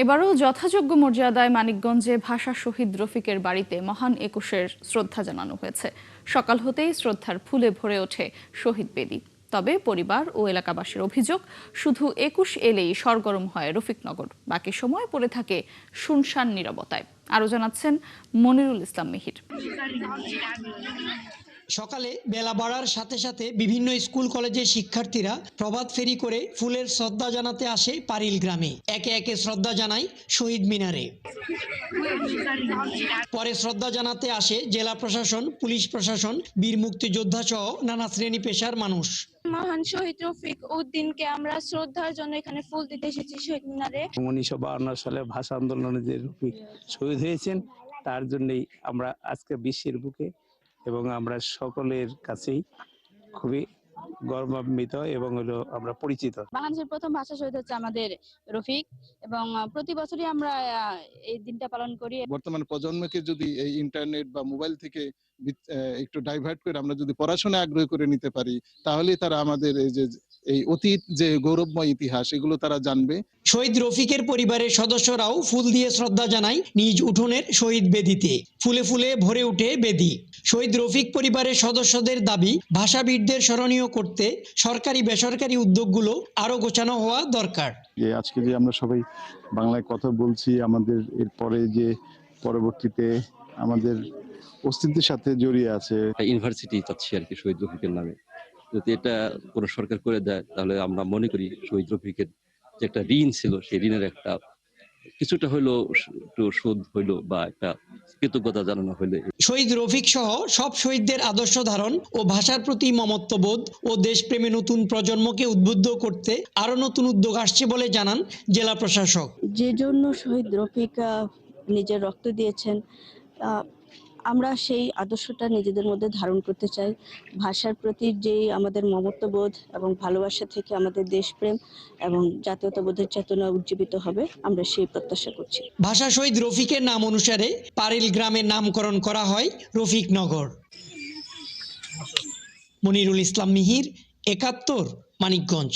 এবারও যথাযোগ্য মর্যাদায় মানিকগঞ্জে ভাষা শহীদ রফিকের বাড়িতে মহান একুশের শ্রদ্ধা জানানো হয়েছে। সকাল হতেই শ্রদ্ধার ফুলে ভরে ওঠে শহীদ বেদি। তবে পরিবার ও এলাকাবাসীর অভিযোগ, শুধু একুশ এলেই সরগরম হয় রফিকনগর, বাকি সময় পড়ে থাকে শুনশান নীরবতায়। আরও জানাচ্ছেন মনিরুল ইসলাম মিহির। সকালে বেলা বাড়ার সাথে সাথে বিভিন্ন স্কুল কলেজের শিক্ষার্থীরা প্রভাত ফেরি করে ফুলের শ্রদ্ধা জানাতে আসে পারিল গ্রামে। একে একে শ্রদ্ধা জানায় শহীদ মিনারে। পরে শ্রদ্ধা জানাতে আসে জেলা প্রশাসন, পুলিশ প্রশাসন, বীর মুক্তিযোদ্ধা সহ নানা শ্রেণী পেশার মানুষ। মহান শহীদ রফিক উদ্দিনকে আমরা শ্রদ্ধার জন্য এখানে ফুল দিতে এসেছি শহীদ মিনারে। 1952 সালে ভাষা আন্দোলনে যে রফিক শহীদ হয়েছেন, তার জন্যই আমরা আজকে বিশ্বের বুকে এবং আমরা সকলের কাছেই খুবই গর্বান্বিত এবং হলো আমরা পরিচিত। বাংলাদেশের প্রথম ভাষা শহীদ হচ্ছে আমাদের রফিক, এবং প্রতি বছরই আমরা এই দিনটা পালন করি। বর্তমান প্রজন্মকে যদি এই ইন্টারনেট বা মোবাইল থেকে একটু ডাইভার্ট করে আমরা যদি পড়াশোনায় আগ্রহী করে নিতে পারি, তাহলে তারা আমাদের এই অতীত যে গৌরবময় ইতিহাস, এগুলো তারা জানবে। শহীদ রফিকের পরিবারের সদস্যরাও ফুল দিয়ে শ্রদ্ধা জানায় নিজ উঠোনের শহীদ বেদিতে। ফুলে ফুলে ভরে ওঠে বেদি। শহীদ রফিক পরিবারের সদস্যদের দাবি, ভাষাবিদদের স্মরণীয় করতে সরকারি বেসরকারি উদ্যোগগুলো আরো গোছানো হওয়া দরকার। যে আজকে যে আমরা সবাই বাংলায় কথা বলছি, আমাদের এরপরে যে পরবর্তীতে আমাদের অস্তিত্বের সাথে জড়িয়ে আছে। ইউনিভার্সিটি চাচ্ছি আর কি শহীদ রফিকের নামে। যদি এটা কোনো সরকার করে দেয়, তাহলে আমরা মনে করি শহীদ রফিকের যে একটা ঋণ ছিল, সেই ঋণের একটা কিছুটা হইলো একটু শোধ হইলো বা একটা কৃতজ্ঞতা জানানো হইলে। শহীদ রফিক সহ সব শহীদদের আদর্শ ধারণ ও ভাষার প্রতি মমত্ববোধ ও দেশপ্রেমে নতুন প্রজন্মকে উদ্বুদ্ধ করতে আরো নতুন উদ্যোগ আসছে বলে জানান জেলা প্রশাসক। যে জন্য শহীদ রফিক নিজের রক্ত দিয়েছেন, আমরা সেই আদর্শটা নিজেদের মধ্যে ধারণ করতে চাই। ভাষার প্রতি যে আমাদের মমত্ববোধ এবং ভালোবাসা থেকে আমাদের দেশপ্রেম এবং জাতীয়তাবোধের চেতনা উজ্জীবিত হবে, আমরা সেই প্রত্যাশা করছি। ভাষা শহীদ রফিকের নাম অনুসারে পারিল গ্রামের নামকরণ করা হয় রফিকনগর। মনিরুল ইসলাম মিহির, ৭১, মানিকগঞ্জ।